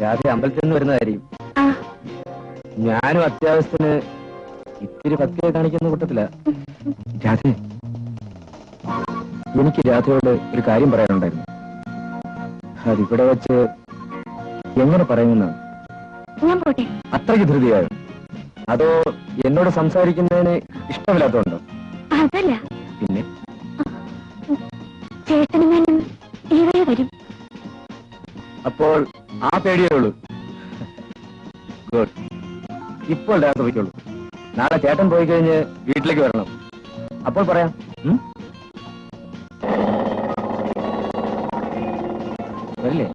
രാത്രി അമ്പലത്തിൽ നിന്ന് വരുന്നതായിരിക്കും. ഞാനും അത്യാവശ്യത്തിന് ഇത്തിരി ഭക്തിയെ കാണിക്കുന്ന കൂട്ടത്തില. രാധേ, എനിക്ക് രാധയോട് ഒരു കാര്യം പറയാനുണ്ടായിരുന്നു. അതിവിടെ വെച്ച് എങ്ങനെ പറയുമെന്നാണ്. അത്രയ്ക്ക് ധൃതിയായോ? അതോ എന്നോട് സംസാരിക്കുന്നതിന് ഇഷ്ടമില്ലാത്തതുണ്ടോ? അതല്ല, പിന്നെ ചേട്ടനും ഇവിടെ വരും. അപ്പോൾ ആ പേടിയേ ഉള്ളൂ. ഗുഡ്. ഇപ്പോൾ രാധ പോയിക്കോളൂ. നാളെ ചേട്ടൻ പോയി കഴിഞ്ഞ് വീട്ടിലേക്ക് വരണം. അപ്പോൾ പറയാം. വരില്ലേ?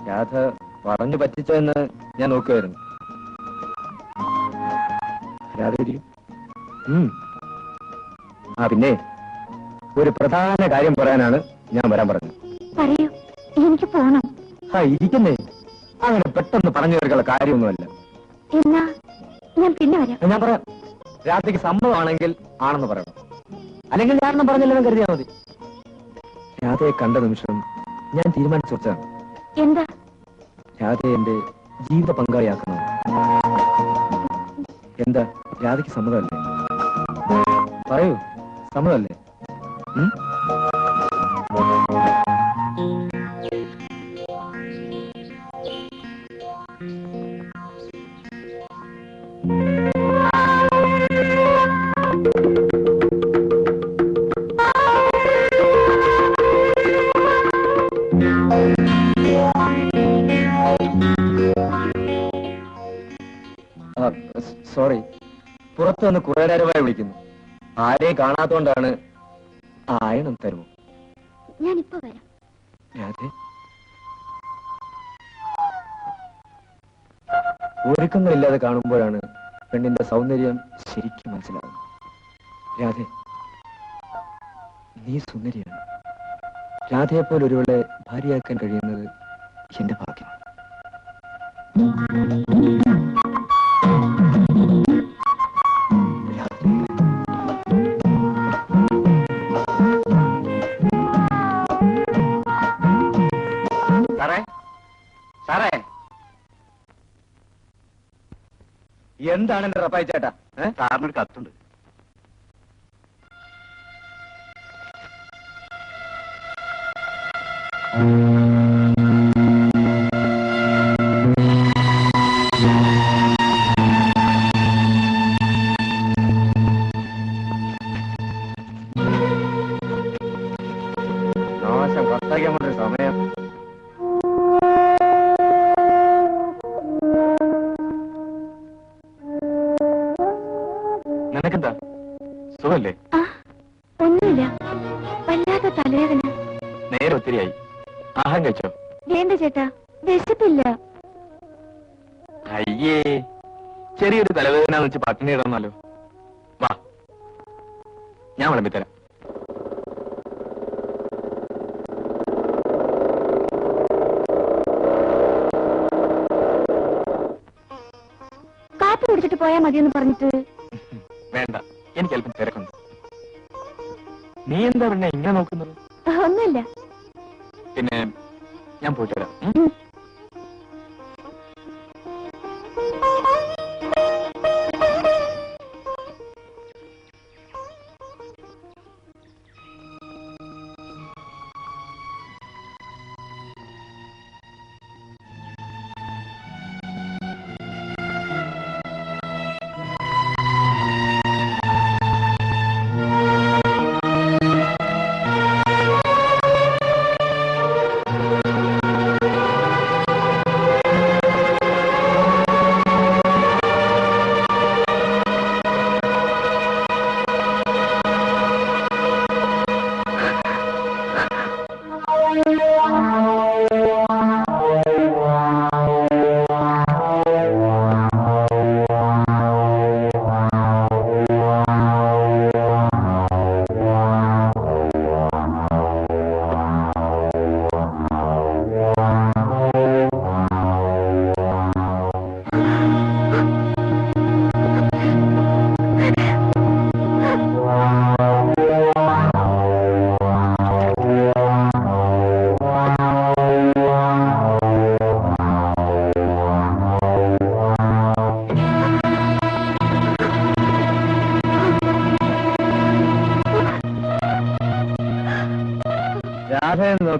രാധ പറഞ്ഞു പറ്റിച്ചോ എന്ന് ഞാൻ നോക്കുമായിരുന്നു. രാധ പിന്നെ ഒരു പ്രധാന കാര്യം പറയാനാണ് ഞാൻ വരാൻ പറഞ്ഞത്. പറയൂ, എനിക്ക് പോണം. ഇരിക്കുന്നേ, അങ്ങനെ പെട്ടെന്ന് പറഞ്ഞു തീർക്കുള്ള കാര്യമൊന്നുമല്ല. എന്നാ ഞാൻ പിന്നെ വരാം. ഞാൻ പറയാം. രാധയ്ക്ക് സമ്മതമാണെങ്കിൽ ആണെന്ന് പറയണം, അല്ലെങ്കിൽ ഞാനെന്നും പറഞ്ഞില്ലെന്ന് കരുതിയാൽ മതി. രാധയെ കണ്ട നിമിഷം ഞാൻ തീരുമാനിച്ചു വെച്ചാണ്. എന്താ? രാധയെ എന്റെ ജീവിത പങ്കാളിയാക്കണം. എന്താ, രാധയ്ക്ക് സമ്മതമല്ലേ? പറയൂ, സമ്മതമല്ലേ? സോറി, പുറത്തു വന്ന് കുറെ നേരമായി വിളിക്കുന്നു. ആരെയും കാണാത്തോണ്ടാണ്. ആയണം തരുമോ? ഞാനിപ്പോ വരാം. രാധേ, ഒരുക്കങ്ങളില്ലാതെ കാണുമ്പോഴാണ് പെണ്ണിന്റെ സൗന്ദര്യം ശരിക്കും മനസ്സിലാകുന്നത്. രാധേ, നീ സുന്ദരിയാണ്. രാധയെപ്പോലെ ഒരുവളെ ഭാര്യയാക്കാൻ കഴിയുന്നത് എന്റെ ഭാഗ്യമാണ്. എന്താണ് എന്റെ റപ്പായി ചേട്ടാ? സാറിനൊരു കത്തുണ്ട്. നാശം കത്താക്കാൻ വേണ്ടി സമയം. നിനക്കെന്താ, സുഖല്ലേ? ഒന്നുമില്ല, വല്ലാത്ത തലവേദന. നേരെ ഒത്തിരിയായി. ആഹാരം കഴിച്ചോ? വേണ്ട ചേട്ടാ, വിശപ്പില്ല. അയ്യേ, ചെറിയൊരു തലവേദന വെച്ച് പട്ടിണി ഇടന്നാലോ? വാ, ഞാൻ വിളമ്പിത്തരാം. കാപ്പി കുടിച്ചിട്ട് പോയാ മതിയെന്ന് പറഞ്ഞിട്ട്. വേണ്ട, എനിക്ക് അല്പം തിരക്കുണ്ട്. നീ എന്താ പിന്നെ ഇങ്ങനെ നോക്കുന്നത്? ഒന്നുമില്ല. പിന്നെ ഞാൻ പോയിട്ട് വരാം.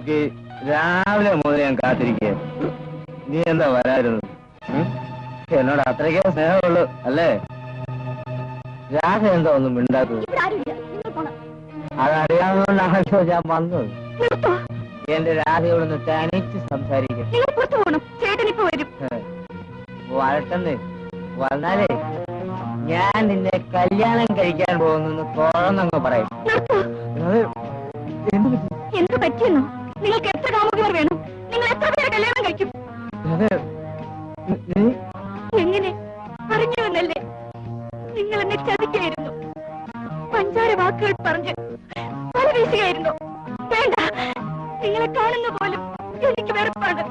നോക്കി രാവിലെ മുതൽ ഞാൻ കാത്തിരിക്കുക. നീ എന്താ വരായിരുന്നത്? എന്നോട് അത്രയ്ക്കേ സ്നേഹമുള്ളൂ അല്ലേ? രാധ എന്താ ഒന്നും മിണ്ടാത്തത്? അതറിയാവുന്നതുകൊണ്ടാണല്ലോ ഞാൻ വന്നത്. എന്റെ രാധയോടൊന്ന് തനിച്ച് സംസാരിക്കും. വരട്ടെന്ന് വന്നാലേ ഞാൻ നിന്നെ കല്യാണം കഴിക്കാൻ പോകുന്നു തുറന്നങ്ങ് പറയും. എന്ത് പറ്റിയെന്നോ? നിങ്ങൾക്ക് എത്ര കാമുകർ വേണം? നിങ്ങൾ എത്ര പേരെ കല്യാണം കഴിക്കും? എങ്ങനെ പറഞ്ഞു എന്നല്ലേ? നിങ്ങൾ എന്നെ ചതിക്കായിരുന്നു. പഞ്ചാര വാക്കുകൾ പറഞ്ഞ് പല വീശുകയായിരുന്നു. വേണ്ട, നിങ്ങളെ കാണുന്ന പോലും എനിക്ക് വെറുപ്പാണ്.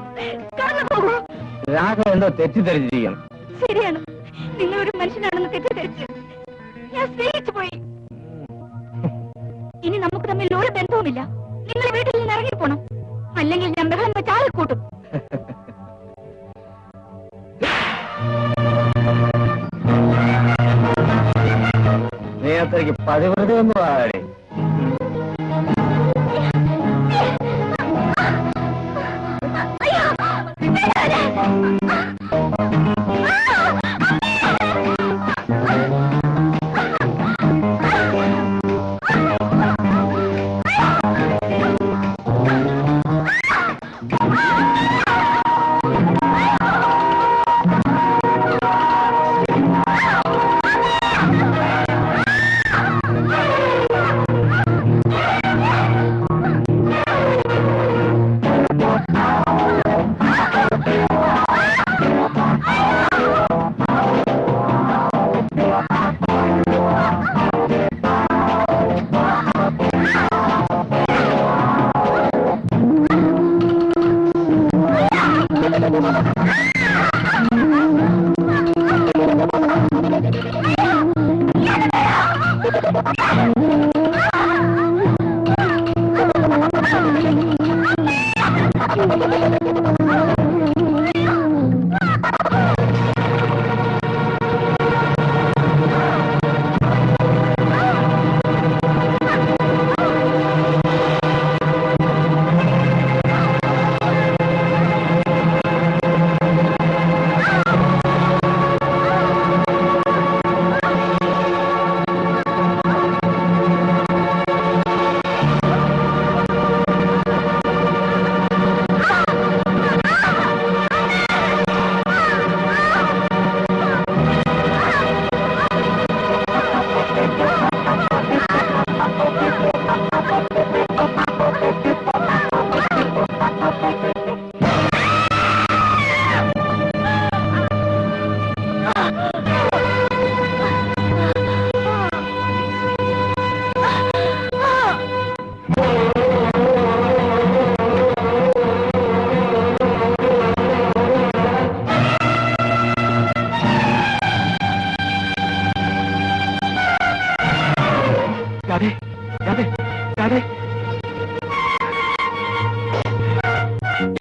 കടന്നു പോകൂ. രാഘ എന്തോ തെറ്റിദ്ധരിച്ചിരിക്കണം. ശരിയാണ്, നിങ്ങളൊരു മനുഷ്യനാണെന്ന് തെറ്റിദ്ധരിച്ച് ഞാൻ സ്നേഹിച്ചു പോയി. ഇനി നമുക്ക് തമ്മിൽ ഒരു ബന്ധവുമില്ല. നിങ്ങൾ വീട്ടിൽ നിന്ന് ഇറങ്ങിപ്പോണം, അല്ലെങ്കിൽ ഞാൻ ബഹളം വെച്ച് ആളെ കൂട്ടും. നീ അത്രയ്ക്ക് പതിവ്രതയൊന്നും ആടെ.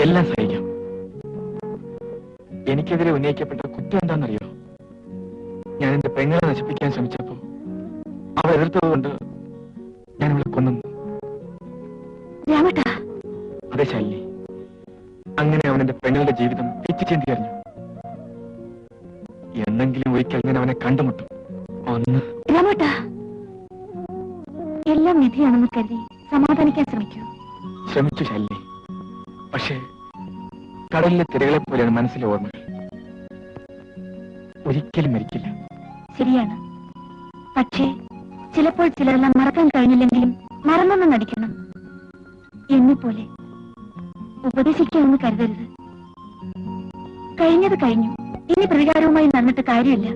എല്ലാം സഹിക്കാം. എനിക്കെതിരെ ഉന്നയിക്കപ്പെട്ട കുറ്റം എന്താണെന്നറിയോ? ഞാൻ എന്റെ പെങ്ങളെ നശിപ്പിക്കാൻ ശ്രമിച്ചപ്പോ അവൾ എതിർത്തതുകൊണ്ട് ഞാൻ അവളെ കൊന്നു. അതെ ശാലിനി, അങ്ങനെ അവൻ എന്റെ പെങ്ങളുടെ ജീവിതം പിച്ചിച്ചേന്തി അറിഞ്ഞു. എന്നെങ്കിലും ഒരിക്കൽ ഞാൻ അവനെ കണ്ടുമുട്ടും. ഒന്ന് എല്ലാം വിധിയാണെന്ന് കരുതി സമാധാനിക്കാൻ ശ്രമിക്കൂ. ശ്രമിച്ചു ശാലിനി, പക്ഷേ കടലിലെ തിരകളെ പോലെയാണ് മനസ്സിലെ ഓർമ്മകൾ. ഒരിക്കലും മരിക്കില്ല. ശരിയാണ്, പക്ഷേ ചിലപ്പോൾ ചിലരെല്ലാം മറക്കാൻ കഴിഞ്ഞില്ലെങ്കിലും മറന്നെന്ന് നടിക്കണം. എന്നെപ്പോലെ ഉപദേശിക്കാമെന്ന് കരുതരുത്. കഴിഞ്ഞത് കഴിഞ്ഞു, ഇനി പ്രതികാരവുമായി നടന്നിട്ട് കാര്യമില്ല.